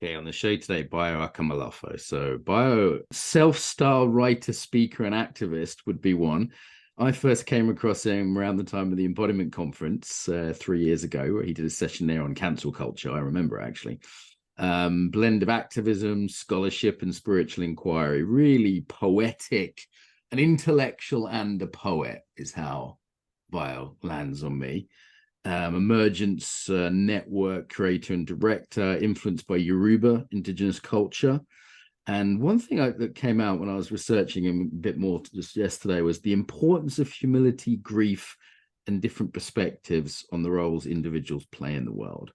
Okay, on the show today, Bayo Akomolafe. So, Bayo, self-styled writer, speaker, and activist would be one. I first came across him around the time of the Embodiment conference 3 years ago, where he did a session there on cancel culture. I remember actually. Blend of activism, scholarship, and spiritual inquiry. Really poetic, an intellectual and a poet is how Bayo lands on me. Emergence network creator and director, influenced by Yoruba indigenous culture. And one thing that came out when I was researching him a bit more just yesterday was the importance of humility, grief, and different perspectives on the roles individuals play in the world.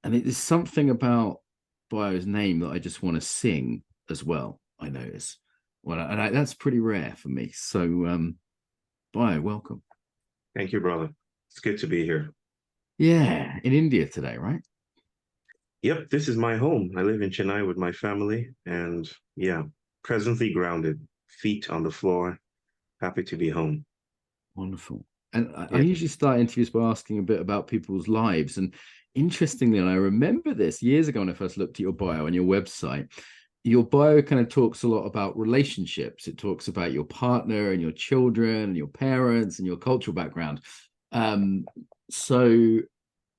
And it is something about Bayo's name that I just want to sing as well, I notice. Well, and that's pretty rare for me. So, Bayo, welcome. Thank you, brother. It's good to be here. Yeah, in India today, right? Yep, this is my home. I live in Chennai with my family, and yeah, presently grounded, feet on the floor, happy to be home. Wonderful. And I Yeah. usually start interviews by asking a bit about people's lives. And interestingly, and I remember this years ago when I first looked at your bio on your website, your bio kind of talks a lot about relationships. It talks about your partner and your children and your parents and your cultural background. So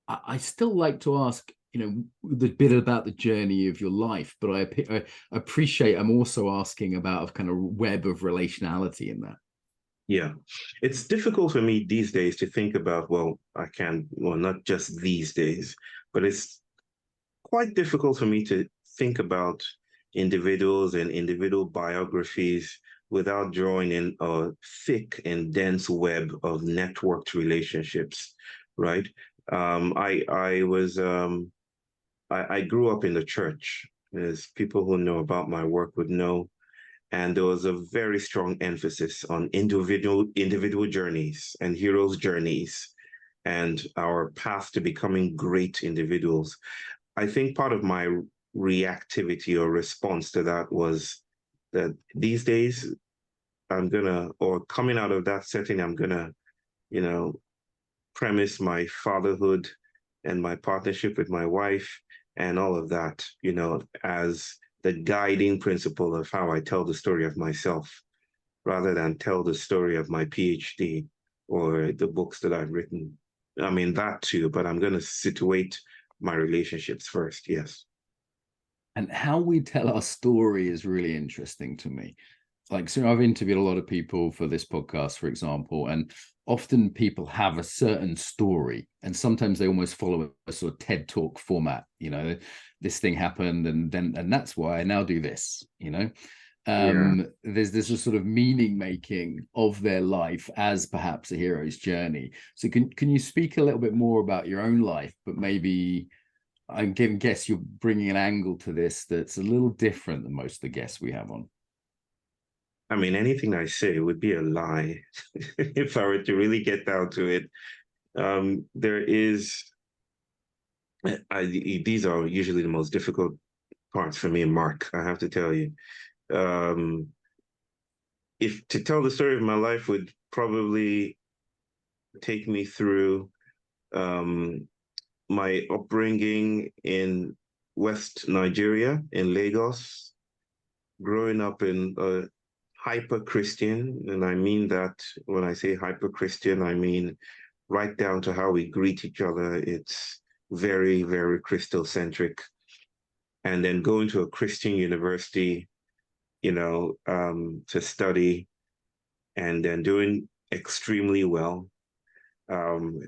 I still like to ask, the bit about the journey of your life, but I appreciate I'm also asking about a kind of web of relationality in that. Yeah, it's difficult for me these days to think about, well, not just these days, but it's quite difficult for me to think about individuals and individual biographies without drawing in a thick and dense web of networked relationships, right? I grew up in the church, as people who know about my work would know, and there was a very strong emphasis on individual journeys and heroes' journeys and our path to becoming great individuals. I think part of my reactivity or response to that was that these days coming out of that setting, I'm gonna, you know, premise my fatherhood and my partnership with my wife and all of that, as the guiding principle of how I tell the story of myself, rather than tell the story of my PhD or the books that I've written. I mean, that too, but I'm going to situate my relationships first. Yes. And how we tell our story is really interesting to me. So I've interviewed a lot of people for this podcast, for example, and often people have a certain story, and sometimes they almost follow a sort of TED Talk format. This thing happened, and that's why I now do this. Yeah. There's this sort of meaning making of their life as perhaps a hero's journey. So can you speak a little bit more about your own life, but maybe I guess you're bringing an angle to this that's a little different than most of the guests we have on. I mean, anything I say would be a lie if I were to really get down to it. These are usually the most difficult parts for me, Mark, I have to tell you. If to tell the story of my life would probably take me through my upbringing in West Nigeria, in Lagos, growing up in a hyper-Christian, and I mean that when I say hyper-Christian, I mean right down to how we greet each other. It's very, very Christocentric. And then going to a Christian university, to study, and then doing extremely well, um,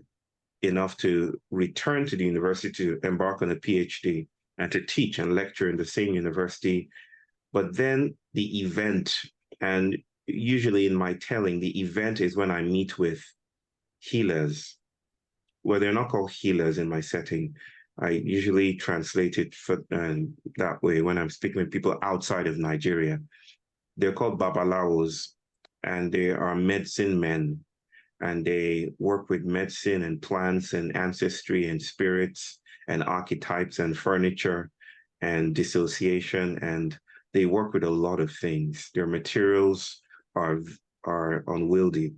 enough to return to the university to embark on a PhD and to teach and lecture in the same university. But then the event, and usually in my telling, the event is when I meet with healers. Well, they're not called healers in my setting. I usually translate it that way when I'm speaking with people outside of Nigeria. They're called babalawos, and they are medicine men, and they work with medicine and plants and ancestry and spirits and archetypes and furniture and dissociation, and they work with a lot of things. Their materials are unwieldy.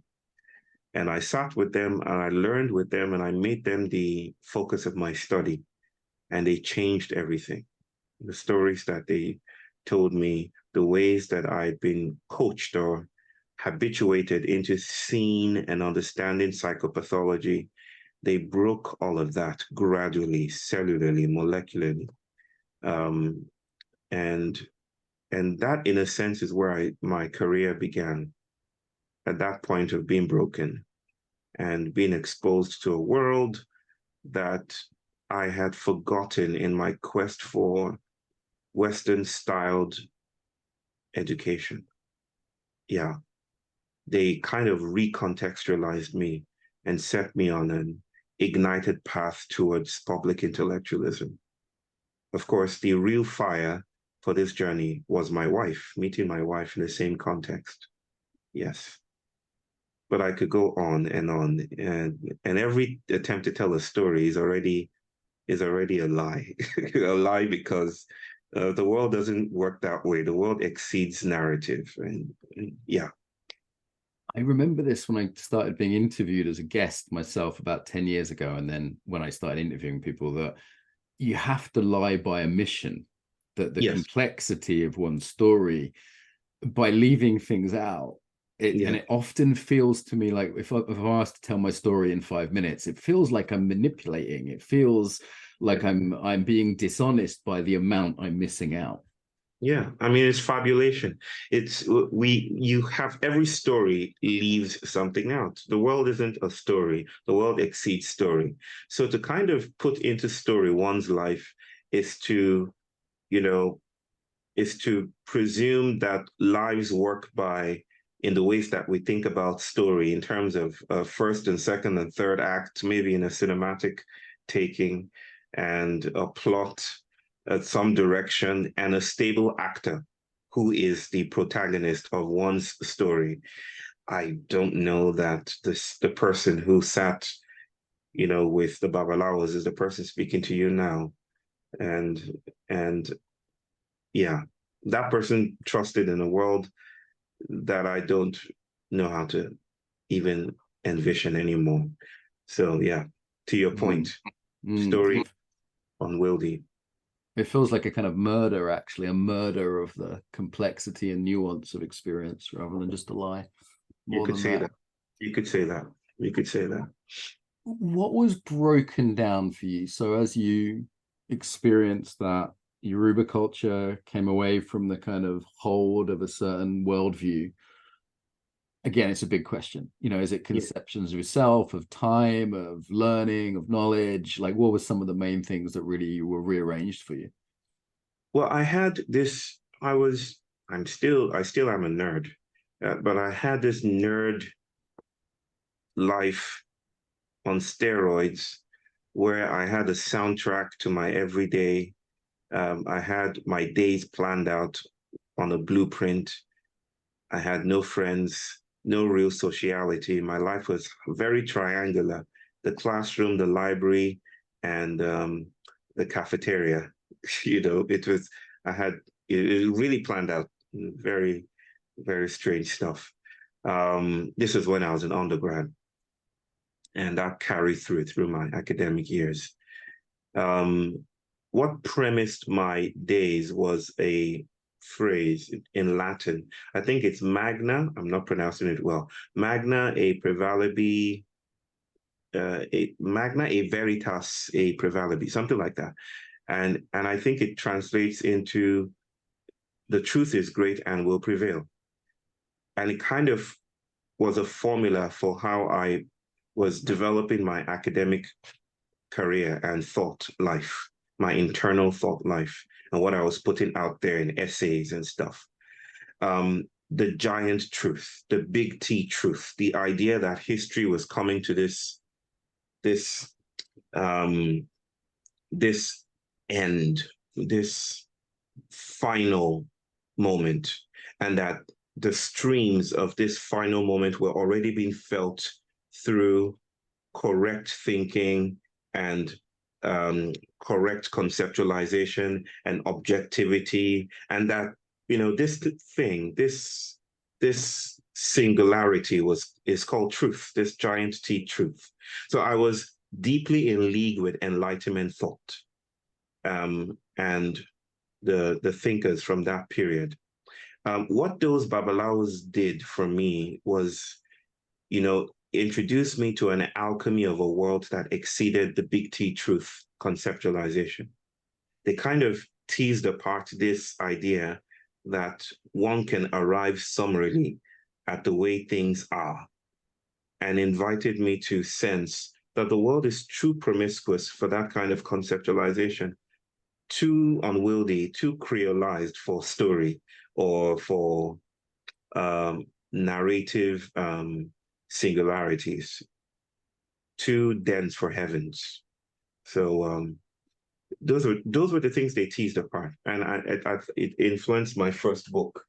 And I sat with them and I learned with them and I made them the focus of my study, and they changed everything. the stories that they told me, the ways that I'd been coached or habituated into seeing and understanding psychopathology, they broke all of that gradually, cellularly, molecularly. And that, in a sense, is where my career began, at that point of being broken and being exposed to a world that I had forgotten in my quest for Western-styled education. Yeah, they kind of recontextualized me and set me on an ignited path towards public intellectualism. Of course, the real fire for this journey was my wife, meeting my wife in the same context. Yes. But I could go on, and every attempt to tell a story is already a lie. A lie, because the world doesn't work that way. The world exceeds narrative. And yeah. I remember this when I started being interviewed as a guest myself about 10 years ago. And then when I started interviewing people, that you have to lie by a mission, that the Yes. complexity of one story, by leaving things out, and it often feels to me like if I'm asked to tell my story in 5 minutes, it feels like I'm manipulating. It feels like I'm being dishonest by the amount I'm missing out. Yeah, I mean, it's fabulation. You have every story leaves something out. The world isn't a story. The world exceeds story. So to kind of put into story one's life is to, is to presume that lives work in the ways that we think about story, in terms of first and second and third act, maybe in a cinematic taking, and a plot at some direction, and a stable actor who is the protagonist of one's story. I don't know that the person who sat, with the Babalawos is the person speaking to you now. And yeah, that person trusted in a world that I don't know how to even envision anymore. So yeah, to your point, story unwieldy. It feels like a kind of murder, actually, a murder of the complexity and nuance of experience rather than just a lie. You could say that. You could say that. You could say that. What was broken down for you? So as you experienced that Yoruba culture came away from the kind of hold of a certain worldview, again, it's a big question. Is it conceptions of yourself, of time, of learning, of knowledge? Like, what were some of the main things that really were rearranged for you? Well, I had this, I still am a nerd, but I had this nerd life on steroids, where I had a soundtrack to my everyday. I had my days planned out on a blueprint. I had no friends, no real sociality. My life was very triangular: the classroom, the library, and the cafeteria. It really planned out. Very, very strange stuff. This is when I was an undergrad, and that carried through my academic years. What premised my days was a phrase in Latin. I think it's magna. I'm not pronouncing it well. Magna e prevalebi, magna e veritas e prevalebi, something like that. And I think it translates into the truth is great and will prevail. And it kind of was a formula for how I was developing my academic career and thought life, my internal thought life, and what I was putting out there in essays and stuff. The giant truth, the big T truth, the idea that history was coming to this end, this final moment, and that the streams of this final moment were already being felt through correct thinking and correct conceptualization and objectivity, and that this singularity is called truth, this giant T truth. So I was deeply in league with Enlightenment thought, and the thinkers from that period. What those Babalaos did for me was, introduce me to an alchemy of a world that exceeded the big T truth conceptualization. They kind of teased apart this idea that one can arrive summarily at the way things are, and invited me to sense that the world is too promiscuous for that kind of conceptualization, too unwieldy, too creolized for story or for narrative singularities, too dense for heavens. So those were the things they teased apart, and it influenced my first book,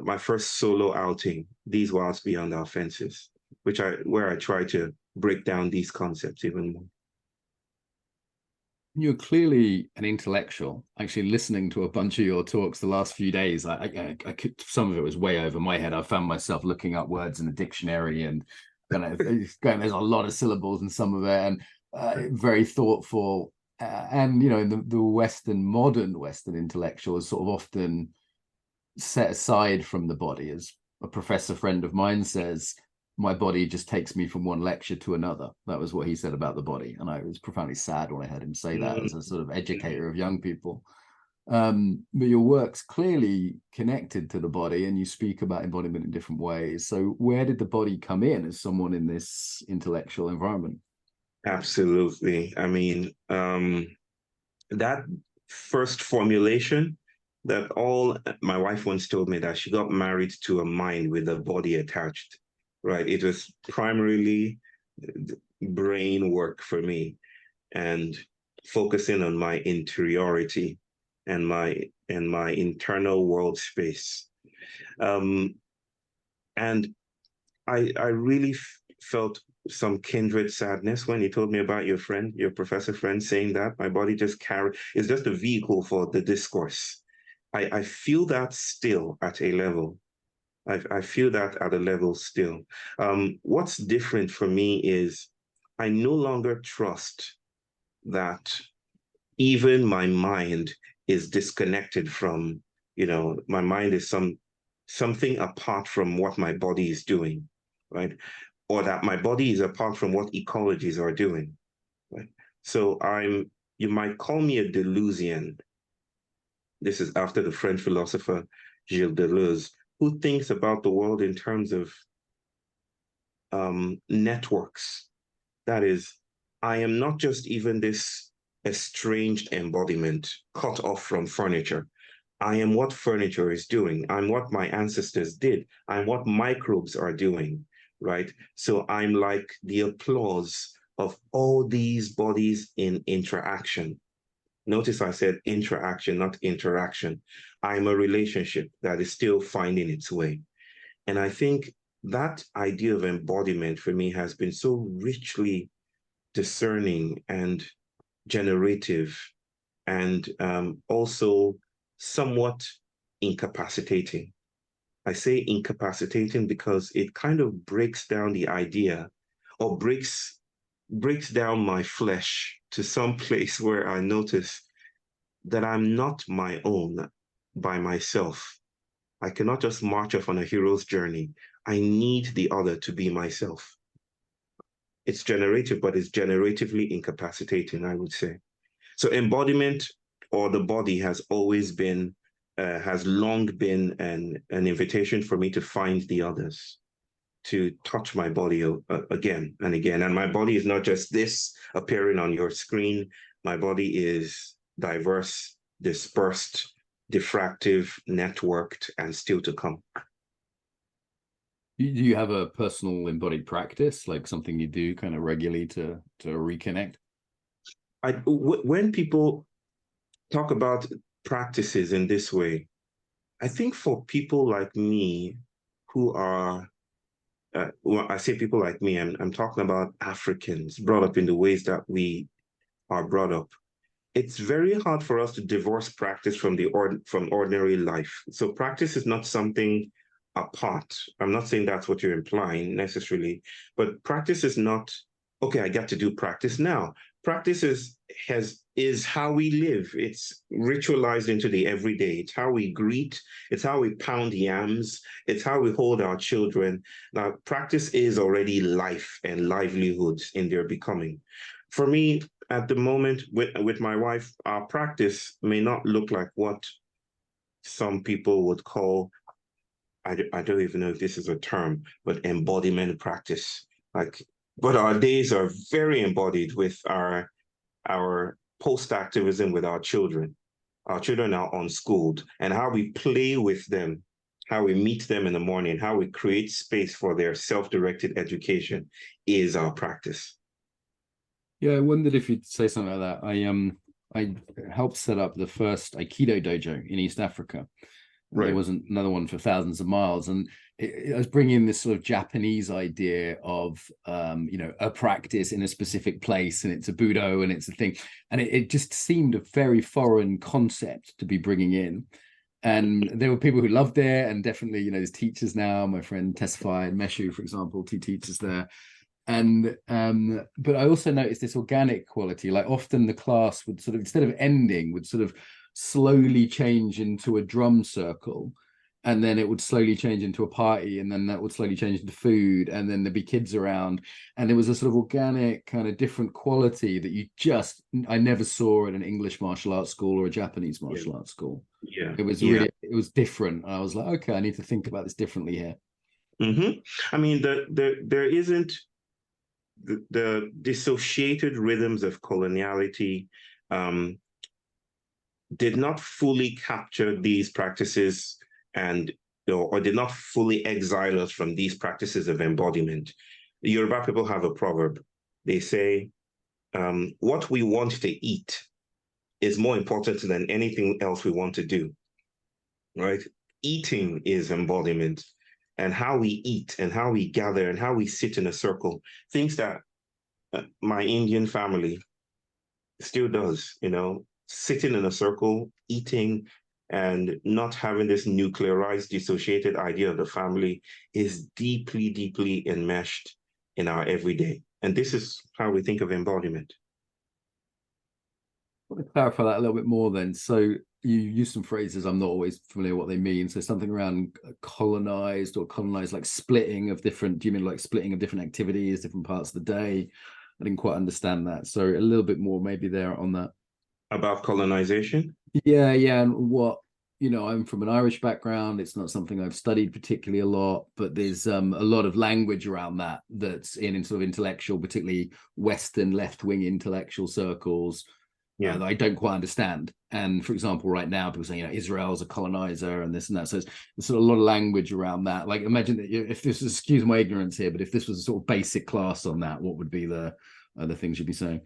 my first solo outing, These Wilds Beyond Our Fences, where I try to break down these concepts even more. You're clearly an intellectual. Actually, listening to a bunch of your talks the last few days, I could, some of it was way over my head. I found myself looking up words in the dictionary and there's a lot of syllables in some of it, and very thoughtful. And in the modern Western intellectual is sort of often set aside from the body. As a professor friend of mine says, my body just takes me from one lecture to another. That was what he said about the body. And I was profoundly sad when I heard him say that as a sort of educator of young people. But your work's clearly connected to the body, and you speak about embodiment in different ways. So where did the body come in as someone in this intellectual environment? Absolutely. I mean, that first formulation my wife once told me that she got married to a mind with a body attached, right? It was primarily brain work for me and focusing on my interiority and my internal world space. And I really felt some kindred sadness when you told me about your professor friend, saying that my body is just a vehicle for the discourse. I feel that still at a level. I feel that at a level still. What's different for me is I no longer trust that even my mind is disconnected from, my mind is something apart from what my body is doing, right? Or that my body is apart from what ecologies are doing, right? So you might call me a Deleuzian. This is after the French philosopher Gilles Deleuze, who thinks about the world in terms of networks. That is, I am not just even this estranged embodiment cut off from furniture. I am what furniture is doing. I'm what my ancestors did. I'm what microbes are doing, right? So I'm like the applause of all these bodies in interaction. Notice I said interaction, not interaction. I'm a relationship that is still finding its way. And I think that idea of embodiment for me has been so richly discerning and generative, and also somewhat incapacitating. I say incapacitating because it kind of breaks down the idea, or breaks down my flesh to some place where I notice that I'm not my own by myself. I cannot just march off on a hero's journey. I need the other to be myself. It's generative, but it's generatively incapacitating, I would say. So embodiment, or the body, has long been an invitation for me to find the others, to touch my body again and again. And my body is not just this appearing on your screen. My body is diverse, dispersed, diffractive, networked, and still to come. Do you have a personal embodied practice, like something you do kind of regularly to reconnect? When people talk about practices in this way, I think for people like me who are, when I say people like me, I'm talking about Africans brought up in the ways that we are brought up. It's very hard for us to divorce practice from ordinary life. So practice is not something apart. I'm not saying that's what you're implying necessarily, but practice is not, okay, I got to do practice now. Practice is is how we live. It's ritualized into the everyday. It's how we greet. It's how we pound yams. It's how we hold our children. Now, practice is already life and livelihoods in their becoming. For me, at the moment, with my wife, our practice may not look like what some people would call, I don't even know if this is a term, but embodiment practice. But our days are very embodied with our post-activism with our children. Our children are unschooled, and how we play with them, how we meet them in the morning, how we create space for their self-directed education is our practice. Yeah, I wondered if you'd say something like that. I helped set up the first Aikido dojo in East Africa. Right. There wasn't another one for thousands of miles, and I was bringing this sort of Japanese idea of a practice in a specific place, and it's a budo and it's a thing, and it just seemed a very foreign concept to be bringing in. And there were people who loved it, and definitely, there's teachers now. My friend Tesfai and Meshu, for example, 2 teachers there. And but I also noticed this organic quality. Like often the class would sort of, instead of ending, would sort of slowly change into a drum circle, and then it would slowly change into a party, and then that would slowly change into food, and then there'd be kids around, and there was a sort of organic kind of different quality that I never saw in an English martial arts school or a Japanese martial arts school. Yeah, it was really, it was different, and I was like, okay, I need to think about this differently here. I mean, there isn't the dissociated rhythms of coloniality did not fully capture these practices or did not fully exile us from these practices of embodiment. The Yoruba people have a proverb. They say, what we want to eat is more important than anything else we want to do, right? Eating is embodiment, and how we eat and how we gather and how we sit in a circle, things that my Indian family still does, sitting in a circle, eating, and not having this nuclearized, dissociated idea of the family is deeply, deeply enmeshed in our everyday. And this is how we think of embodiment. I want to clarify that a little bit more then. So you use some phrases I'm not always familiar what they mean. So something around colonized, like splitting of different, do you mean like splitting of different activities, different parts of the day? I didn't quite understand that. So a little bit more maybe there on that. About colonization? Yeah. And what, I'm from an Irish background. It's not something I've studied particularly a lot, but there's a lot of language around that's in sort of intellectual, particularly Western left-wing intellectual circles. Yeah, that I don't quite understand. And for example, right now, people saying, Israel's a colonizer and this and that. So there's sort of a lot of language around that. Like, imagine that if this was, excuse my ignorance here, but if this was a sort of basic class on that, what would be the things you'd be saying?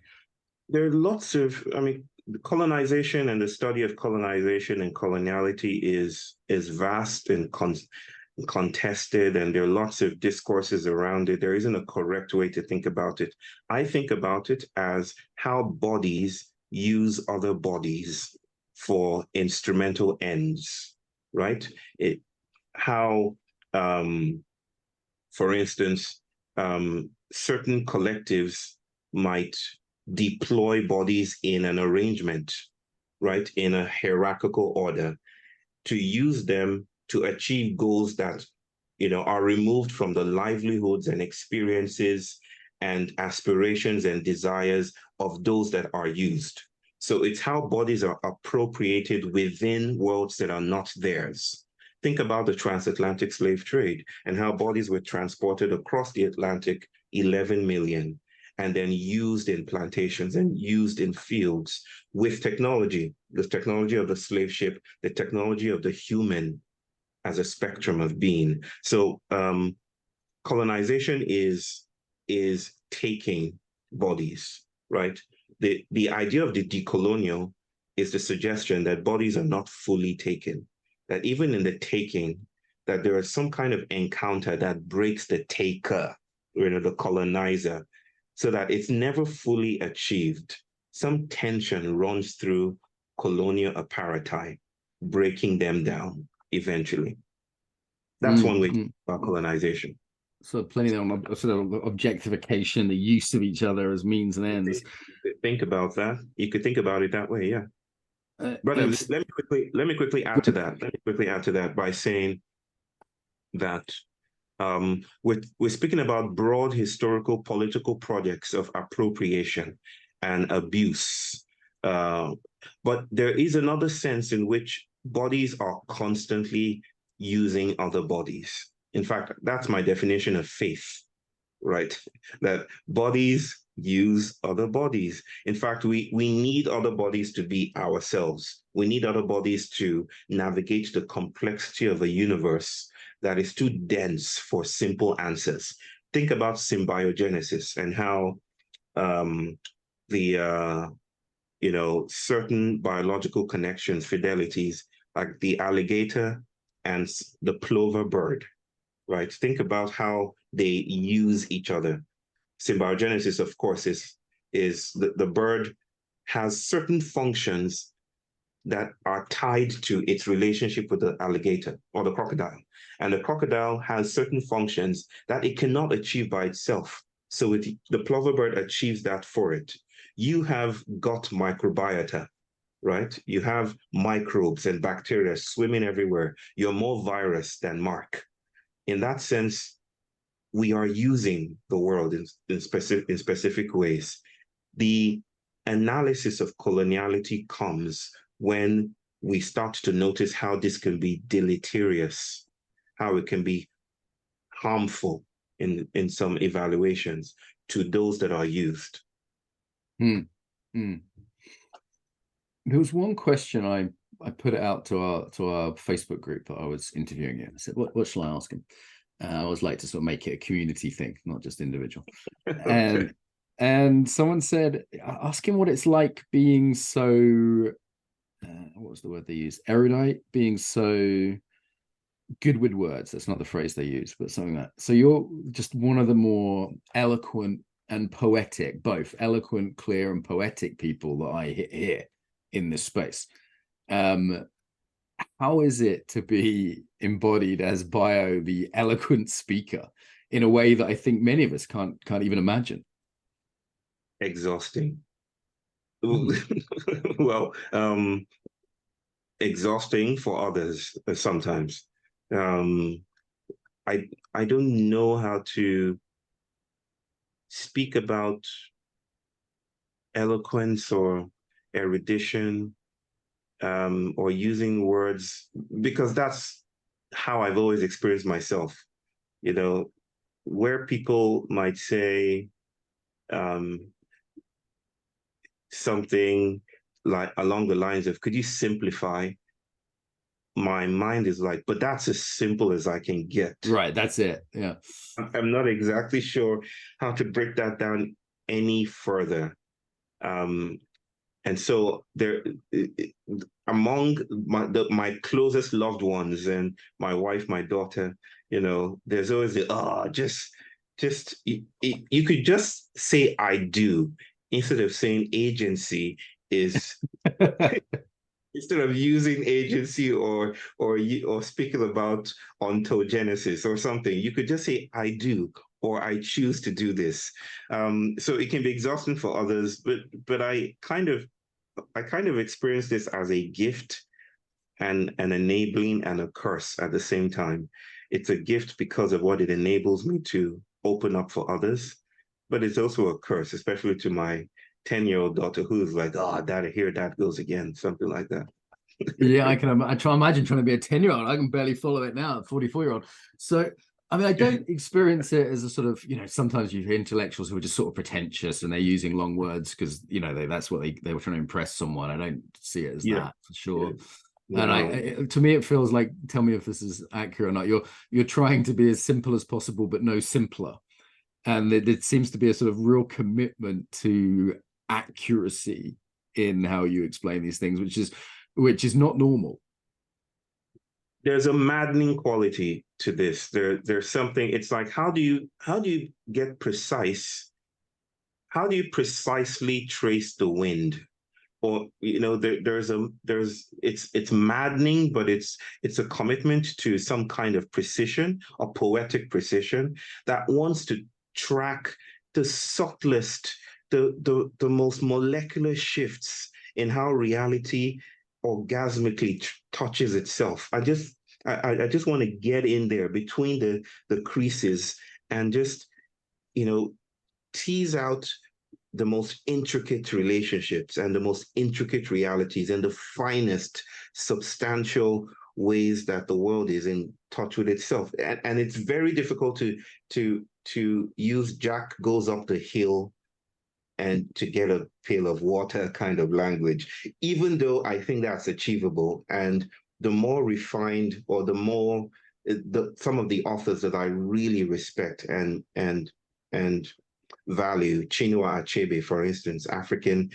There are lots of, colonization and the study of colonization and coloniality is vast and contested, and there are lots of discourses around it. There isn't a correct way to think about it. I think about it as how bodies use other bodies for instrumental ends, right? For instance, certain collectives might deploy bodies in an arrangement, right, in a hierarchical order, to use them to achieve goals that, are removed from the livelihoods and experiences and aspirations and desires of those that are used. So it's how bodies are appropriated within worlds that are not theirs. Think about the transatlantic slave trade and how bodies were transported across the Atlantic, 11 million, and then used in plantations and used in fields with technology, the technology of the slave ship, the technology of the human as a spectrum of being. So colonization is taking bodies, right? The idea of the decolonial is the suggestion that bodies are not fully taken, that even in the taking, that there is some kind of encounter that breaks the taker, the colonizer, so that it's never fully achieved. Some tension runs through colonial apartheid, breaking them down eventually. That's one way about colonization. sort of plenty on sort of objectification, the use of each other as means and ends. Think about that. You could think about it that way, yeah. But let me quickly add to that. Let me quickly add to that by saying that we're speaking about broad historical political projects of appropriation and abuse. But there is another sense in which bodies are constantly using other bodies. In fact, that's my definition of faith, right? That bodies use other bodies. In fact, we need other bodies to be ourselves. We need other bodies to navigate the complexity of a universe that is too dense for simple answers. Think about symbiogenesis and how certain biological connections, fidelities, like the alligator and the plover bird, right? Think about how they use each other. Symbiogenesis, of course, is the bird has certain functions that are tied to its relationship with the alligator or the crocodile. And the crocodile has certain functions that it cannot achieve by itself. So the plover bird achieves that for it. You have gut microbiota, right? You have microbes and bacteria swimming everywhere. You're more virus than Mark. In that sense, we are using the world in specific ways. The analysis of coloniality comes when we start to notice how this can be deleterious, how it can be harmful in some evaluations to those that are used. There was one question I put it out to our Facebook group that I was interviewing in. I said, what shall I ask him? I always like to sort of make it a community thing, not just individual. Okay. And someone said, ask him what it's like being so, what was the word they used? Erudite, being so good with words. That's not the phrase they use, but something like that. So you're just one of the more eloquent and poetic, both eloquent, clear, and poetic people that I hear in this space. How is it to be embodied as Bayo, the eloquent speaker, in a way that I think many of us can't even imagine? Exhausting. Well, exhausting for others sometimes. I don't know how to speak about eloquence or erudition or using words, because that's how I've always experienced myself. Where people might say something like along the lines of, could you simplify? My mind is like, but that's as simple as I can get. Right, that's it. Yeah. I'm not exactly sure how to break that down any further. And so there, among my closest loved ones and my wife, my daughter, there's always you could just say I do instead of saying agency is. Instead of using agency or speaking about ontogenesis or something, you could just say I do or I choose to do this. So it can be exhausting for others, but I kind of experience this as a gift and an enabling and a curse at the same time. It's a gift because of what it enables me to open up for others, but it's also a curse, especially to my 10-year-old daughter who's like, oh, Dad, here that goes again, something like that. Yeah, I imagine trying to be a 10-year-old. I can barely follow it now, 44-year-old. So, I mean, I don't experience it as a sort of, sometimes you hear intellectuals who are just sort of pretentious and they're using long words because, that's what they were trying to impress someone. I don't see it as that for sure. Yeah. And to me, it feels like, tell me if this is accurate or not. You're trying to be as simple as possible, but no simpler. And it seems to be a sort of real commitment to accuracy in how you explain these things, which is not normal. There's a maddening quality to this. There's something. It's like, how do you get precise? How do you precisely trace the wind, or it's maddening, but it's a commitment to some kind of precision, a poetic precision that wants to track the subtlest, the most molecular shifts in how reality orgasmically touches itself. I just want to get in there between the creases and just tease out the most intricate relationships and the most intricate realities and the finest substantial ways that the world is in touch with itself. And it's very difficult to use Jack goes up the hill and to get a pail of water kind of language, even though I think that's achievable. And the more refined, or the more some of the authors that I really respect and value, Chinua Achebe, for instance, African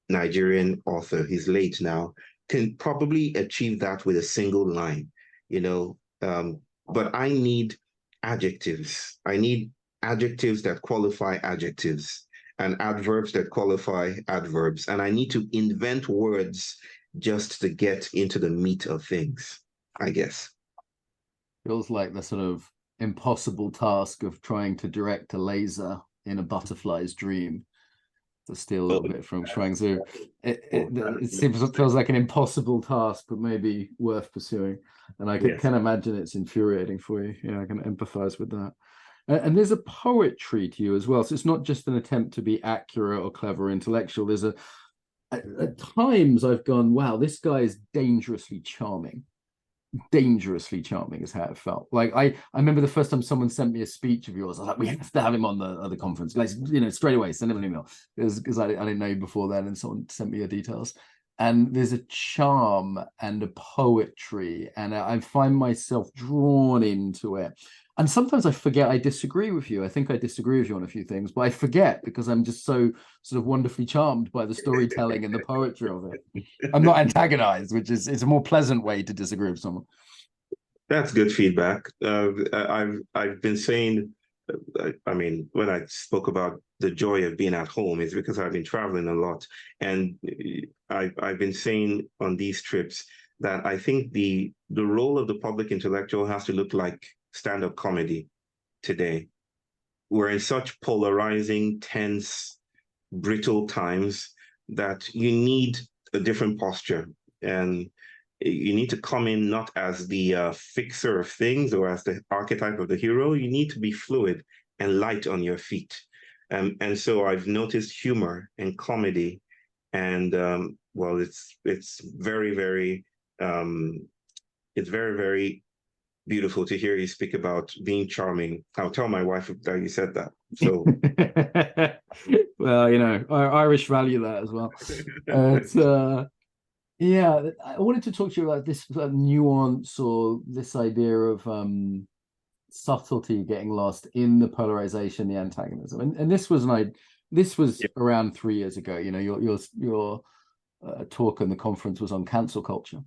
Nigerian author, he's late now, can probably achieve that with a single line, but I need adjectives. I need adjectives that qualify adjectives and adverbs that qualify adverbs. And I need to invent words just to get into the meat of things, I guess. Feels like the sort of impossible task of trying to direct a laser in a butterfly's dream, to steal a little bit from Shuangzi. It feels like an impossible task, but maybe worth pursuing. And I can imagine it's infuriating for you. I can empathize with that. And there's a poetry to you as well. So it's not just an attempt to be accurate or clever or intellectual. There's at times I've gone, wow, this guy is dangerously charming. Dangerously charming is how it felt. Like I remember the first time someone sent me a speech of yours, I was like, we have to have him on the conference. Like, straight away, send him an email. Because I didn't know you before then, and someone sent me your details. And there's a charm and a poetry, and I find myself drawn into it. And sometimes I forget I disagree with you. I think I disagree with you on a few things, but I forget because I'm just so sort of wonderfully charmed by the storytelling and the poetry of it. I'm not antagonized, which is it's a more pleasant way to disagree with someone. That's good feedback. I've been saying, I mean, when I spoke about the joy of being at home, it's because I've been traveling a lot, and I've been saying on these trips that I think the role of the public intellectual has to look like stand-up comedy today. We're in such polarizing, tense, brittle times that you need a different posture, and you need to come in not as the fixer of things or as the archetype of the hero. You need to be fluid and light on your feet. And so I've noticed humor and comedy, and well, it's very, very beautiful to hear you speak about being charming. I'll tell my wife that you said that. So, well, Irish value that as well. Yeah, I wanted to talk to you about this nuance, or this idea of subtlety getting lost in the polarization, the antagonism, and this was around 3 years ago. Your talk and the conference was on cancel culture,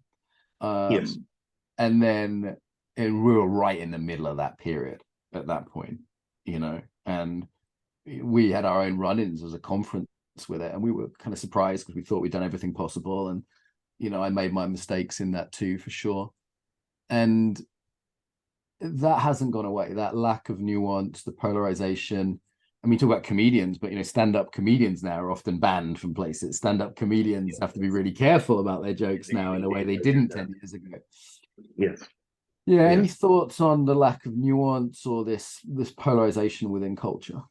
yes, and then we were right in the middle of that period at that point, and we had our own run-ins as a conference with it, and we were kind of surprised because we thought we'd done everything possible, and I made my mistakes in that too, for sure. And that hasn't gone away, that lack of nuance, the polarization. I mean, talk about comedians, but stand-up comedians now are often banned from places. Stand-up comedians have to be really careful about their jokes now in a way they didn't 10 years ago. Yes. Yeah, any thoughts on the lack of nuance or this polarization within culture?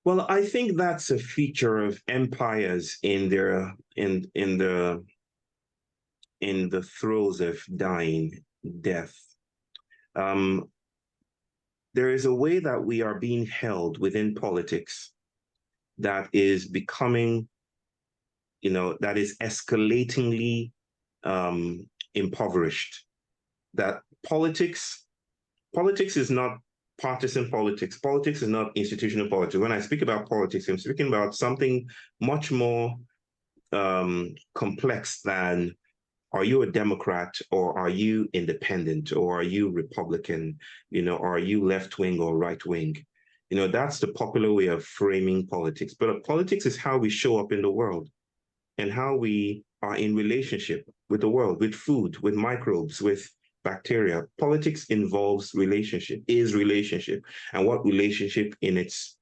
Well, I think that's a feature of empires in the throes of death. There is a way that we are being held within politics that is becoming, that is escalatingly impoverished. That politics is not partisan politics. Politics is not institutional politics. When I speak about politics, I'm speaking about something much more complex than, are you a Democrat or are you independent or are you Republican, or are you left wing or right wing? That's the popular way of framing politics. But politics is how we show up in the world. and how we are in relationship with the world, with food, with microbes, with bacteria. Politics involves relationship, is relationship, and what relationship in its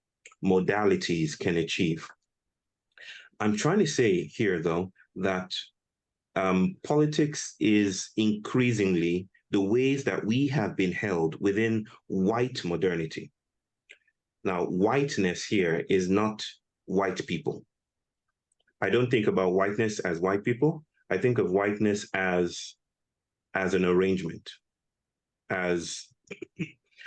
modalities can achieve. I'm trying to say here, though, that politics is increasingly the ways that we have been held within white modernity. Now, whiteness here is not white people. I don't think about whiteness as white people. I think of whiteness as an arrangement, as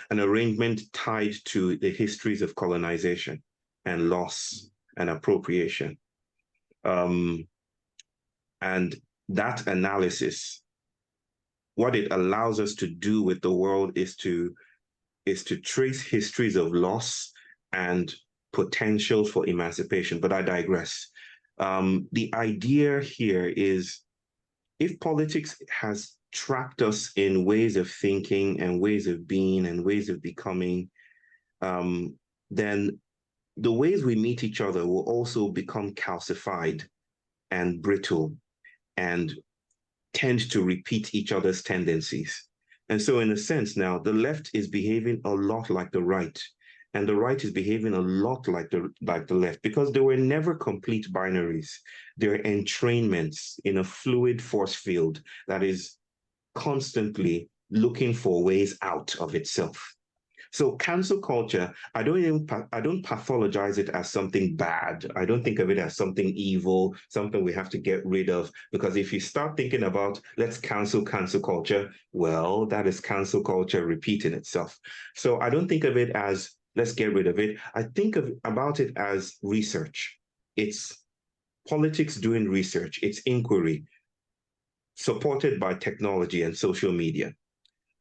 an arrangement tied to the histories of colonization and loss and appropriation. And that analysis, what it allows us to do with the world is to trace histories of loss and potential for emancipation. But I digress. The idea here is, if politics has trapped us in ways of thinking and ways of being and ways of becoming, then the ways we meet each other will also become calcified and brittle and tend to repeat each other's tendencies. And so in a sense now, the left is behaving a lot like the right, and the right is behaving a lot like the left, because they were never complete binaries. They're entrainments in a fluid force field that is constantly looking for ways out of itself. So cancel culture, I don't pathologize it as something bad. I don't think of it as something evil, something we have to get rid of. Because if you start thinking about, let's cancel culture, well, that is cancel culture repeating itself. So I don't think of it as, let's get rid of it. I think about it as research. It's politics doing research. It's inquiry, supported by technology and social media.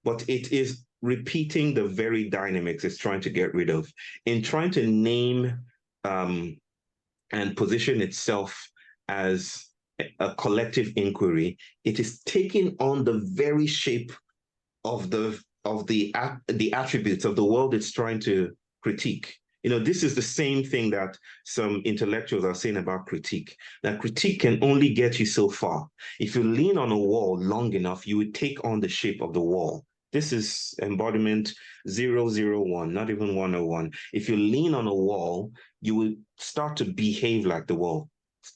But it is repeating the very dynamics it's trying to get rid of. In trying to name and position itself as a collective inquiry, it is taking on the very shape of the attributes of the world it's trying to critique. You know, this is the same thing that some intellectuals are saying about critique, that critique can only get you so far. If you lean on a wall long enough, you would take on the shape of the wall. This is embodiment 001, not even 101. If you lean on a wall, you will start to behave like the wall.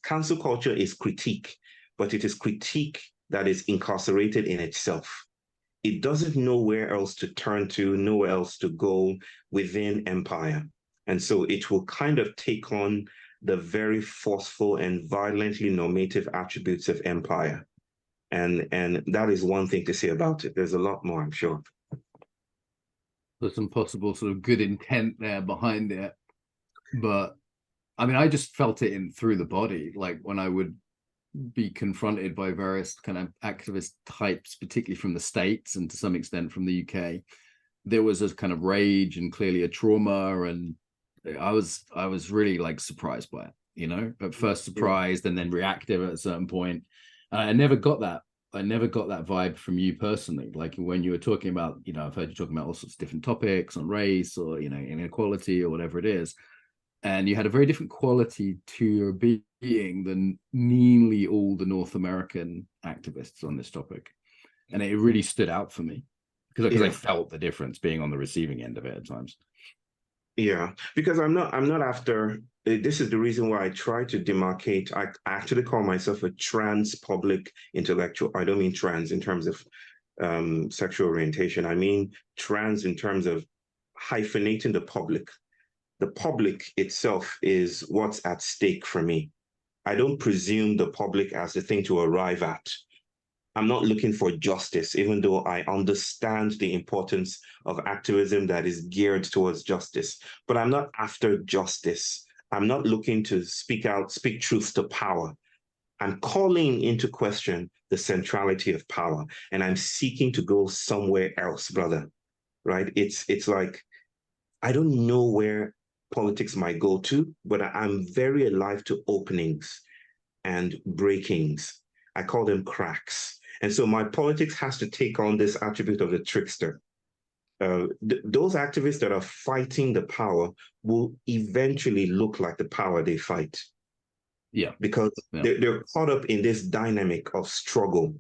Cancel culture is critique, but it is critique that is incarcerated in itself. It doesn't know where else to turn to, nowhere else to go within empire. And so it will kind of take on the very forceful and violently normative attributes of empire. And that is one thing to say about it. There's a lot more, I'm sure. There's some possible sort of good intent there behind it. But I mean, I just felt it in through the body, like when I would be confronted by various kind of activist types, particularly from the States and to some extent from the UK. There was a kind of rage and clearly a trauma, and I was really like surprised by it, you know, at first surprised and then reactive at a certain point. I never got that vibe from you personally. Like when you were talking about, you know, I've heard you talking about all sorts of different topics on race or, you know, inequality or whatever it is. And you had a very different quality to your being than nearly all the North American activists on this topic. And it really stood out for me because I felt the difference being on the receiving end of it at times. Yeah, because I'm not after, this is the reason why I try to demarcate. I actually call myself a trans public intellectual. I don't mean trans in terms of sexual orientation. I mean trans in terms of hyphenating the public. The public itself is what's at stake for me. I don't presume the public as the thing to arrive at. I'm not looking for justice, even though I understand the importance of activism that is geared towards justice. But I'm not after justice. I'm not looking to speak truth to power. I'm calling into question the centrality of power, and I'm seeking to go somewhere else, brother, right? It's like, I don't know where politics might go to, but I'm very alive to openings and breakings. I call them cracks. And so my politics has to take on this attribute of the trickster. Those activists that are fighting the power will eventually look like the power they fight. Yeah. Because they're caught up in this dynamic of struggle.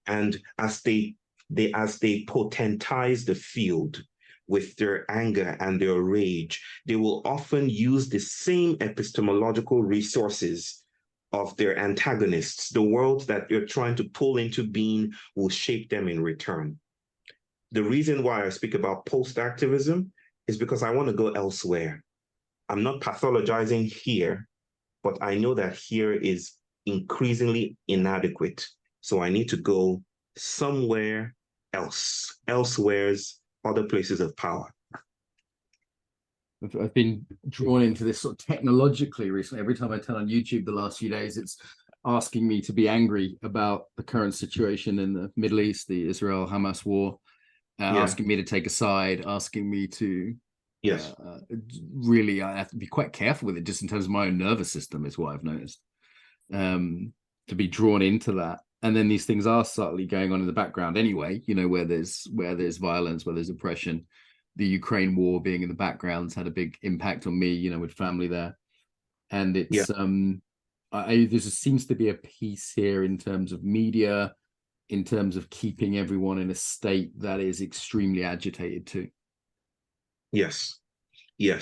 And as they potentize the field with their anger and their rage, they will often use the same epistemological resources of their antagonists. The world that they're trying to pull into being will shape them in return. The reason why I speak about post-activism is because I want to go elsewhere. I'm not pathologizing here, but I know that here is increasingly inadequate. So I need to go somewhere else, elsewhere's other places of power. I've been drawn into this sort of technologically recently. Every time I turn on YouTube the last few days, it's asking me to be angry about the current situation in the Middle East, the Israel-Hamas war, asking me to take a side, asking me to really, I have to be quite careful with it just in terms of my own nervous system is what I've noticed, to be drawn into that. And then these things are subtly going on in the background anyway, you know, where there's violence, where there's oppression. The Ukraine war being in the background has had a big impact on me, you know, with family there. And it's there seems to be a piece here in terms of media, in terms of keeping everyone in a state that is extremely agitated too. Yes. Your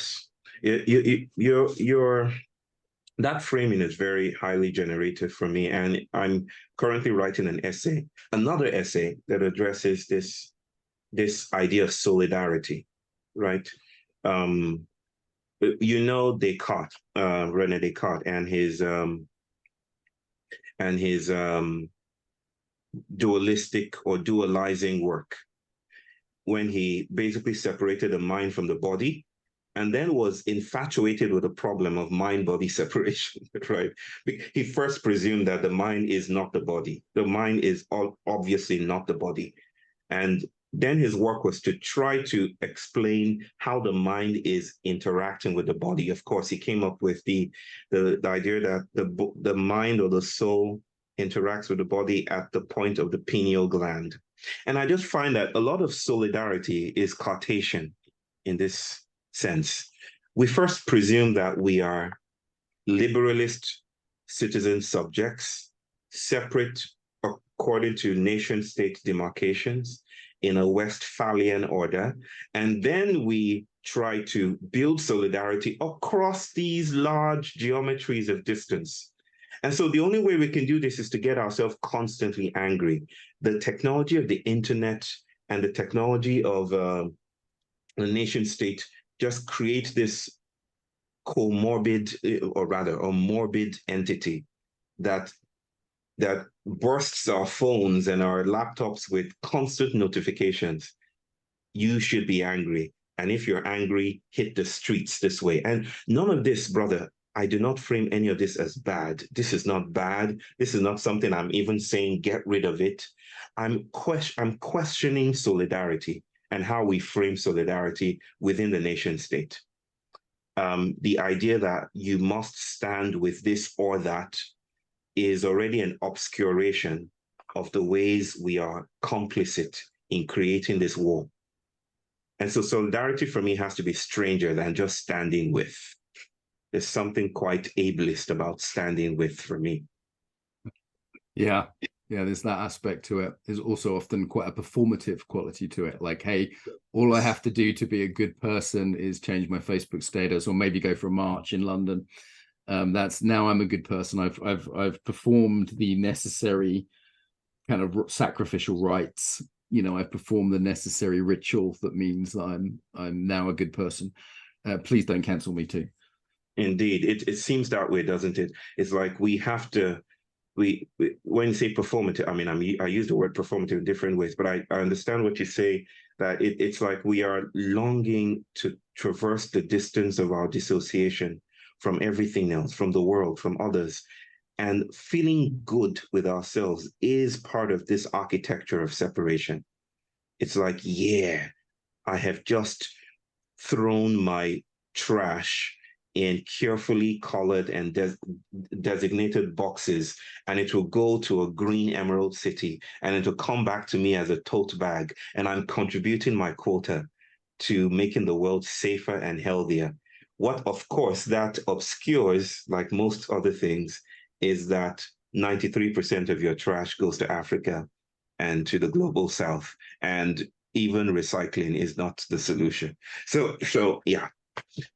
that framing is very highly generative for me, and I'm currently writing another essay that addresses this idea of solidarity, right? You know Descartes, René Descartes, and his dualistic or dualizing work, when he basically separated the mind from the body, and then was infatuated with the problem of mind-body separation, right? He first presumed that the mind is not the body. The mind is obviously not the body. And then his work was to try to explain how the mind is interacting with the body. Of course, he came up with the idea that the mind or the soul interacts with the body at the point of the pineal gland. And I just find that a lot of solidarity is Cartesian in this sense. We first presume that we are liberalist citizen subjects, separate according to nation-state demarcations in a Westphalian order, and then we try to build solidarity across these large geometries of distance. And so the only way we can do this is to get ourselves constantly angry. The technology of the internet and the technology of the nation state just create this comorbid, or rather a morbid entity that bursts our phones and our laptops with constant notifications. You should be angry. And if you're angry, hit the streets this way. And none of this, brother, I do not frame any of this as bad. This is not bad. This is not something I'm even saying get rid of it. I'm questioning solidarity and how we frame solidarity within the nation state. The idea that you must stand with this or that is already an obscuration of the ways we are complicit in creating this war. And so solidarity for me has to be stranger than just standing with. There's something quite ableist about standing with for me. Yeah, there's that aspect to it. There's also often quite a performative quality to it. Like, hey, all I have to do to be a good person is change my Facebook status, or maybe go for a march in London. That's now I'm a good person. I've performed the necessary kind of sacrificial rites. You know, I've performed the necessary ritual that means I'm now a good person. Please don't cancel me too. Indeed, it seems that way, doesn't it? It's like we have to. We when you say performative, I mean, I use the word performative in different ways, but I understand what you say, that it's like we are longing to traverse the distance of our dissociation from everything else, from the world, from others. And feeling good with ourselves is part of this architecture of separation. It's like, yeah, I have just thrown my trash in carefully colored and designated boxes, and it will go to a green emerald city, and it will come back to me as a tote bag, and I'm contributing my quota to making the world safer and healthier. What, of course, that obscures, like most other things, is that 93% of your trash goes to Africa and to the global south. And even recycling is not the solution. So yeah,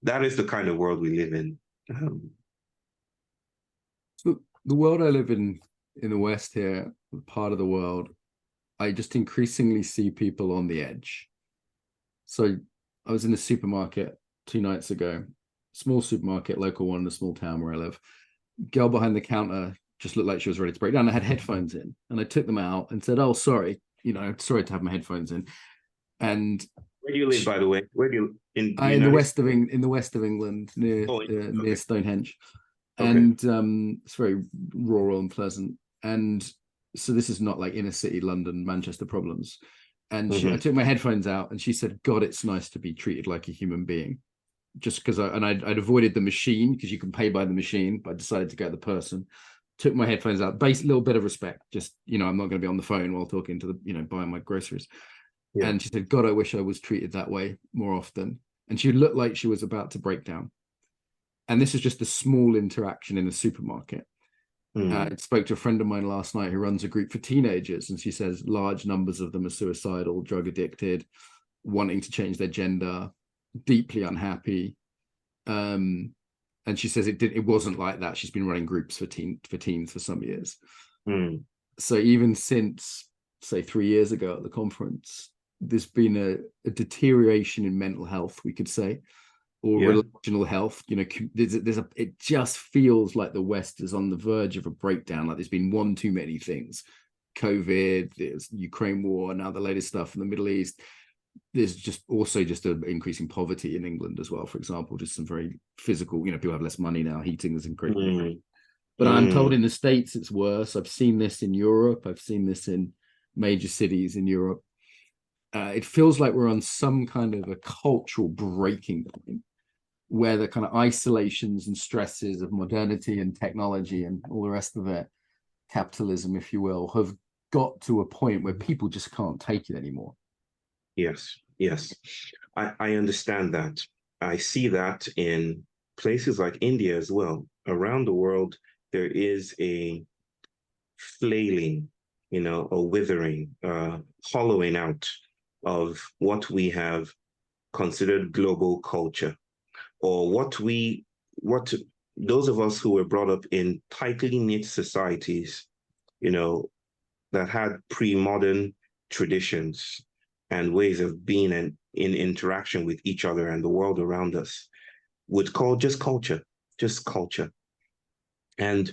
that is the kind of world we live in. So the world I live in the West here, part of the world, I just increasingly see people on the edge. So I was in the supermarket 2 nights ago, small supermarket, local one in a small town where I live. Girl behind the counter just looked like she was ready to break down. I had headphones in, and I took them out and said, "Oh, sorry, sorry to have my headphones in." And where do you live, by the way? Where do you in the west of England, near near Stonehenge, and it's very rural and pleasant. And so this is not like inner city London, Manchester problems. And I took my headphones out, and she said, "God, it's nice to be treated like a human being." Just because I'd avoided the machine, because you can pay by the machine, but I decided to go to the person. Took my headphones out, base a little bit of respect. Just, I'm not going to be on the phone while talking to the, buying my groceries. Yeah. And she said, "God, I wish I was treated that way more often." And she looked like she was about to break down. And this is just a small interaction in a supermarket. I spoke to a friend of mine last night who runs a group for teenagers, and she says large numbers of them are suicidal, drug addicted, wanting to change their gender, deeply unhappy. And she says it wasn't like that. She's been running groups for teens for some years. So even since, say, 3 years ago at the conference, there's been a deterioration in mental health, we could say, or relational health. It just feels like the West is on the verge of a breakdown. Like there's been one too many things. COVID, there's Ukraine war, now the latest stuff in the Middle East. There's just an increase in poverty in England as well, for example, just some very physical, people have less money now, heating is increasing. But I'm told in the States it's worse. I've seen this in Europe. I've seen this in major cities in Europe. It feels like we're on some kind of a cultural breaking point where the kind of isolations and stresses of modernity and technology and all the rest of it, capitalism, if you will, have got to a point where people just can't take it anymore. Yes. I understand that. I see that in places like India as well. Around the world, there is a flailing, a withering, hollowing out of what we have considered global culture, or what those of us who were brought up in tightly knit societies, that had pre-modern traditions and ways of being in interaction with each other and the world around us, would call just culture. And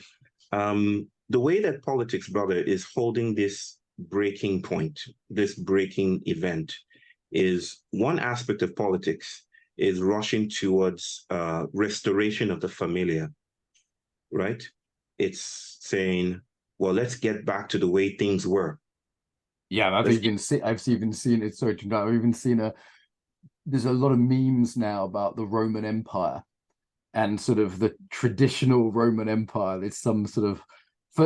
the way that politics, brother, is holding this breaking point, this breaking event, is one aspect of politics is rushing towards restoration of the familiar, right? It's saying, well, let's get back to the way things were. Yeah, I've even seen it. Sorry to interrupt. I've even seen there's a lot of memes now about the Roman Empire and sort of the traditional Roman Empire. It's some sort of,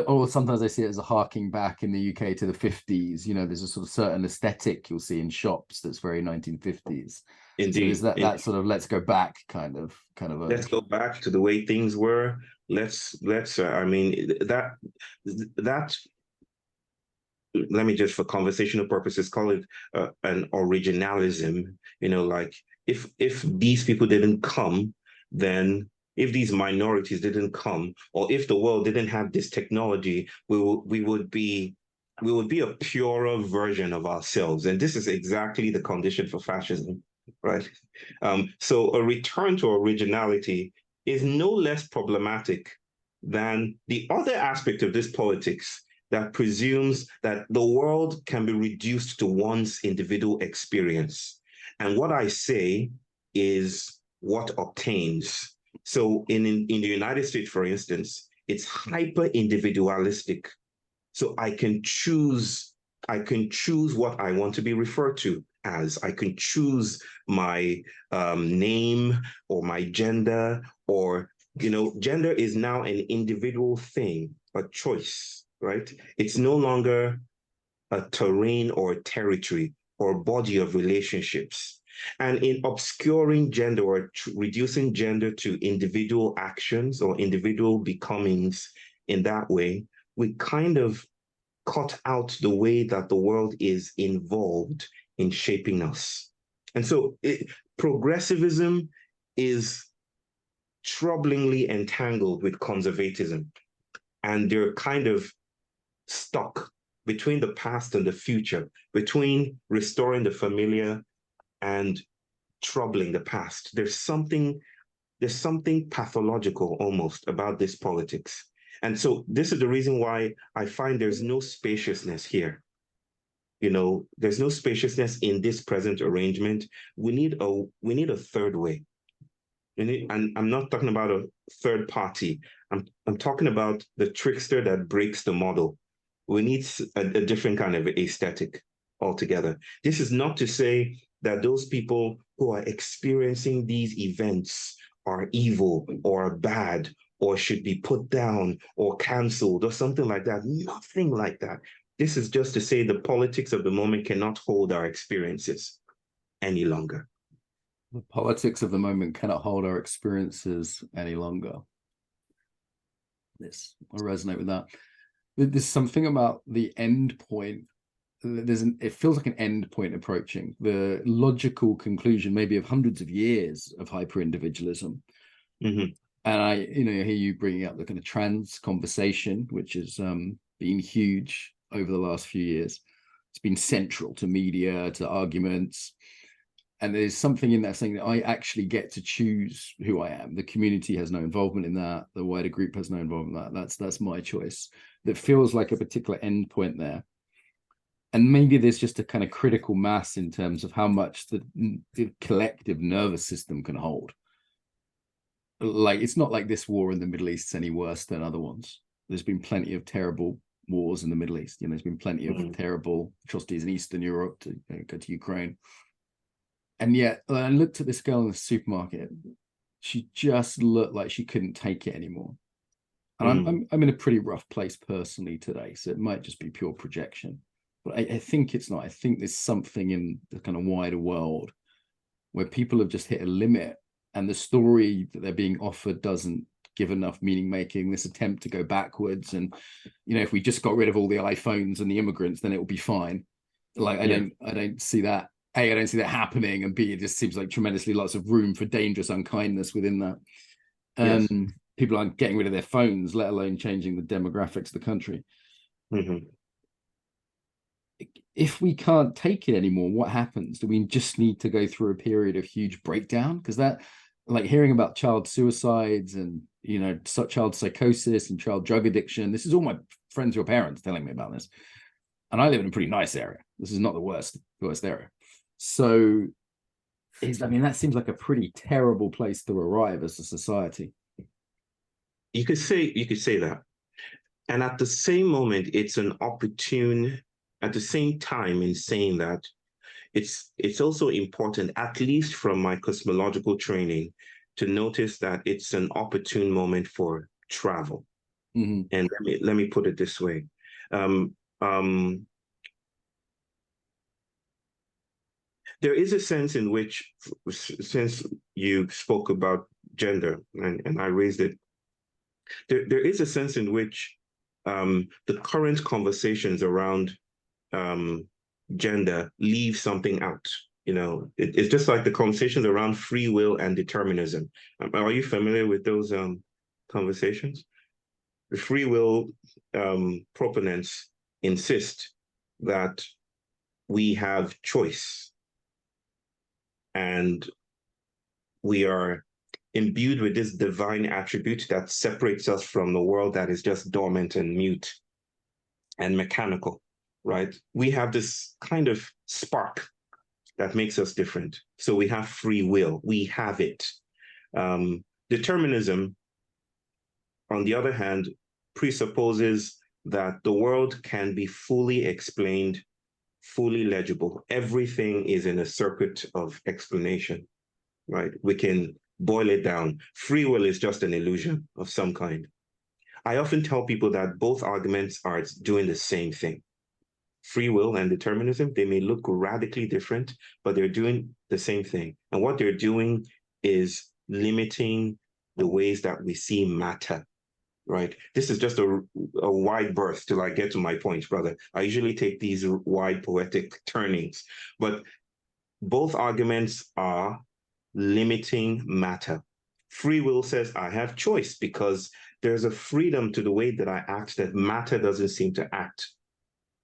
or sometimes I see it as a harking back in the UK to the 50s. There's a sort of certain aesthetic you'll see in shops that's very 1950s. Indeed. So that sort of let's go back kind of let's go back to the way things were. Let's I mean that let me just, for conversational purposes, call it an originalism. Like if these people didn't come, then if these minorities didn't come, or if the world didn't have this technology, we would be a purer version of ourselves. And this is exactly the condition for fascism, right? So a return to originality is no less problematic than the other aspect of this politics that presumes that the world can be reduced to one's individual experience. And what I say is what obtains. So in the United States, for instance, it's hyper individualistic. So I can choose what I want to be referred to as. I can choose my name or my gender, or, gender is now an individual thing, a choice. Right? It's no longer a terrain or a territory or a body of relationships. And in obscuring gender or reducing gender to individual actions or individual becomings in that way, we kind of cut out the way that the world is involved in shaping us. And so progressivism is troublingly entangled with conservatism. And they're kind of stuck between the past and the future, between restoring the familiar and troubling the past. There's something pathological almost about this politics. And so this is the reason why I find there's no spaciousness here. You know, there's no spaciousness in this present arrangement. We need a third way. And I'm not talking about a third party. I'm talking about the trickster that breaks the model. We need a different kind of aesthetic altogether. This is not to say that those people who are experiencing these events are evil or bad or should be put down or canceled or something like that. Nothing like that. This is just to say the politics of the moment cannot hold our experiences any longer. The politics of the moment cannot hold our experiences any longer. Yes, I resonate with that. There's something about the end point. It feels like an end point approaching, the logical conclusion maybe of hundreds of years of hyper-individualism. Mm-hmm. And I hear you bringing up the kind of trans conversation, which has been huge over the last few years. It's been central to media, to arguments. And there's something in that saying that I actually get to choose who I am. The community has no involvement in that. The wider group has no involvement in that. That's my choice. That feels like a particular endpoint there. And maybe there's just a kind of critical mass in terms of how much the collective nervous system can hold. Like, it's not like this war in the Middle East is any worse than other ones. There's been plenty of terrible wars in the Middle East. There's been plenty of terrible atrocities in Eastern Europe, to go to Ukraine. And yet, I looked at this girl in the supermarket. She just looked like she couldn't take it anymore. And I'm in a pretty rough place personally today, so it might just be pure projection. But I think it's not. I think there's something in the kind of wider world where people have just hit a limit, and the story that they're being offered doesn't give enough meaning making. This attempt to go backwards, and if we just got rid of all the iPhones and the immigrants, then it will be fine. Like I don't see that. A, I don't see that happening, and B, it just seems like tremendously lots of room for dangerous unkindness within that. Yes. People aren't getting rid of their phones, let alone changing the demographics of the country. Mm-hmm. If we can't take it anymore, what happens? Do we just need to go through a period of huge breakdown? Because that, like hearing about child suicides and, child psychosis and child drug addiction, this is all my friends who are parents telling me about this. And I live in a pretty nice area. This is not the worst area. So, that seems like a pretty terrible place to arrive as a society. You could say that. And at the same moment, it's an opportune, at the same time in saying that, it's also important, at least from my cosmological training, to notice that it's an opportune moment for travel. Mm-hmm. And let me put it this way. There is a sense in which, since you spoke about gender and I raised it, there is a sense in which the current conversations around gender leave something out. It's just like the conversations around free will and determinism. Are you familiar with those conversations? The free will proponents insist that we have choice, and we are imbued with this divine attribute that separates us from the world that is just dormant and mute and mechanical, right? We have this kind of spark that makes us different. So we have free will, we have it. Determinism, on the other hand, presupposes that the world can be fully explained, fully legible. Everything is in a circuit of explanation, right? We can boil it down. Free will is just an illusion of some kind. I often tell people that both arguments are doing the same thing. Free will and determinism, they may look radically different, but they're doing the same thing. And what they're doing is limiting the ways that we see matter. right? This is just a wide berth till I get to my point, brother. I usually take these wide poetic turnings, but both arguments are limiting matter. Free will says I have choice because there's a freedom to the way that I act that matter doesn't seem to act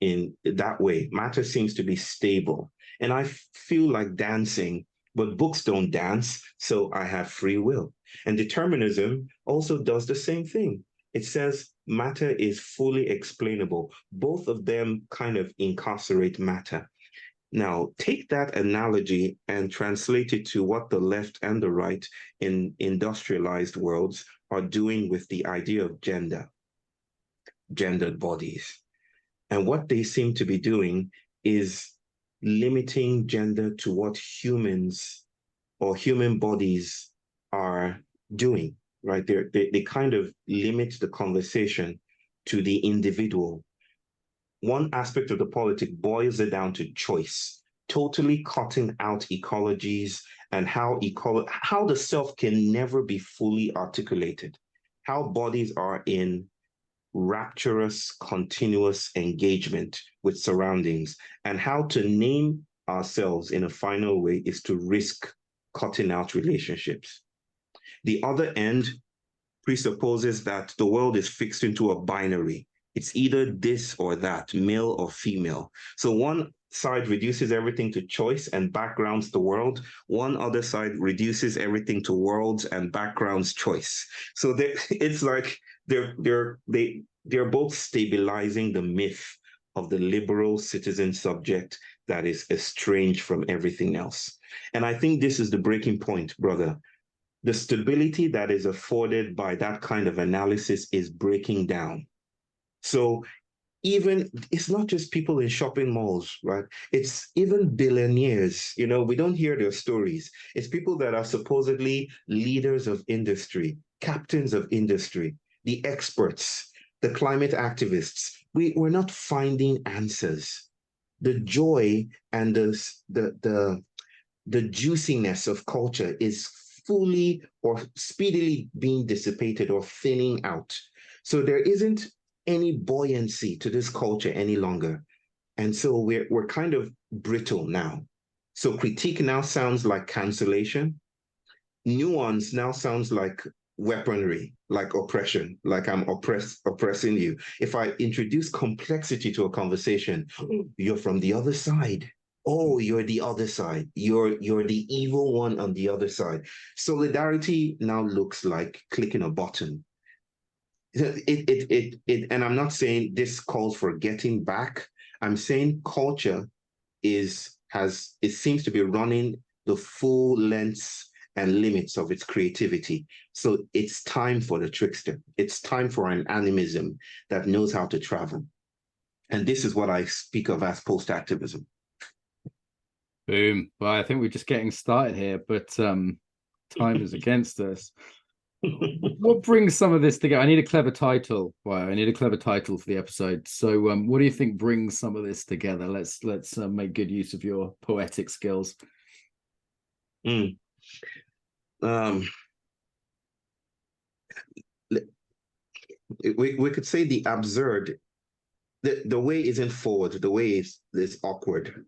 in that way. Matter seems to be stable. And I feel like dancing, but books don't dance, so I have free will. And determinism also does the same thing. It says matter is fully explainable. Both of them kind of incarcerate matter. Now, take that analogy and translate it to what the left and the right in industrialized worlds are doing with the idea of gender, gendered bodies. And what they seem to be doing is limiting gender to what humans or human bodies are doing, right? They kind of limit the conversation to the individual. One aspect of the politic boils it down to choice, totally cutting out ecologies and how the self can never be fully articulated, how bodies are in rapturous, continuous engagement with surroundings, and how to name ourselves in a final way is to risk cutting out relationships. The other end presupposes that the world is fixed into a binary. It's either this or that, male or female. So one side reduces everything to choice and backgrounds the world. One other side reduces everything to worlds and backgrounds choice. So it's like they're both stabilizing the myth of the liberal citizen subject that is estranged from everything else. And I think this is the breaking point, brother. The stability that is afforded by that kind of analysis is breaking down. So even it's not just people in shopping malls, right? It's even billionaires. We don't hear their stories. It's people that are supposedly leaders of industry, captains of industry, the experts, the climate activists. We're not finding answers. The joy and the juiciness of culture is fully or speedily being dissipated or thinning out. So there isn't any buoyancy to this culture any longer. And so we're kind of brittle now. So critique now sounds like cancellation. Nuance now sounds like weaponry, like oppression, like I'm oppressing you. If I introduce complexity to a conversation, you're from the other side. Oh, you're the other side. You're the evil one on the other side. Solidarity now looks like clicking a button. And I'm not saying this calls for getting back. I'm saying culture it seems to be running the full lengths and limits of its creativity. So it's time for the trickster. It's time for an animism that knows how to travel. And this is what I speak of as post-activism. Boom. Well, I think we're just getting started here, but time is against us. What brings some of this together? I need a clever title. Wow, I need a clever title for the episode. So what do you think brings some of this together? Let's make good use of your poetic skills. We could say the absurd. The way isn't forward. The way is awkward.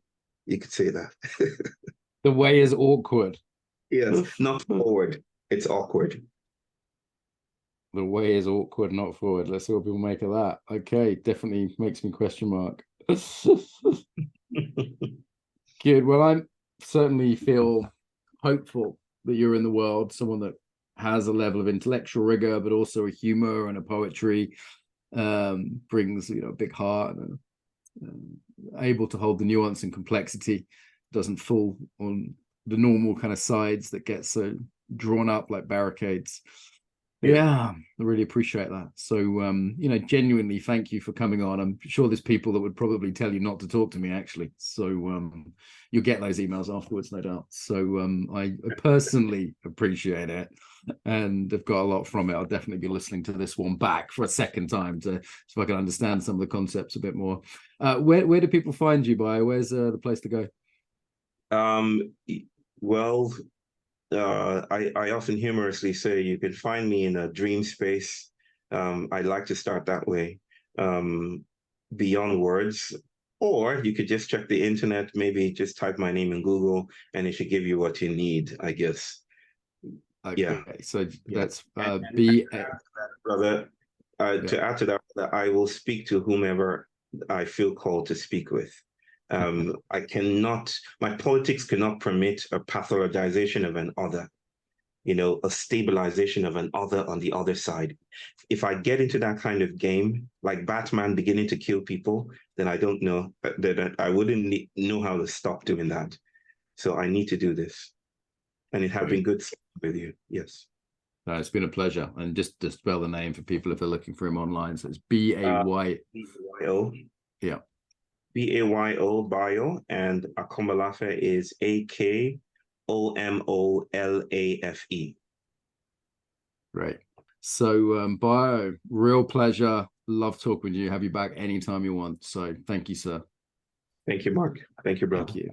You could say that. The way is awkward. Yes, not forward. It's awkward. The way is awkward, not forward. Let's see what people make of that. Okay, definitely makes me question mark. Good. Well, I certainly feel hopeful that you're in the world, someone that has a level of intellectual rigor, but also a humor and a poetry, brings a big heart and able to hold the nuance and complexity, doesn't fall on the normal kind of sides that get so drawn up like barricades. Yeah, I really appreciate that. So, genuinely thank you for coming on. I'm sure there's people that would probably tell you not to talk to me, actually. So you'll get those emails afterwards, no doubt. So I personally appreciate it and have got a lot from it. I'll definitely be listening to this one back for a second time so I can understand some of the concepts a bit more. Where do people find you, Bayo? Where's the place to go? Well, I often humorously say you can find me in a dream space I like to start that way, beyond words. Or you could just check the internet, maybe just type my name in Google, and it should give you what you need, I guess. Okay, Yeah. so that's And B. Brother, Yeah. to add to that, I will speak to whomever I feel called to speak with. I cannot, my politics cannot permit a pathologization of an other, a stabilization of an other on the other side. If I get into that kind of game, like Batman beginning to kill people, then I don't know, that I wouldn't know how to stop doing that. So I need to do this. And it has been good with you. Yes. No, it's been a pleasure. And just to spell the name for people if they're looking for him online. So it's B-A-Y. B-A-Y-O. Yeah. B-A-Y-O, Bayo, and Akomolafe is A-K-O-M-O-L-A-F-E. Great. So, Bayo, real pleasure. Love talking with you. Have you back anytime you want. So thank you, sir. Thank you, Mark. Thank you, brother. Thank you.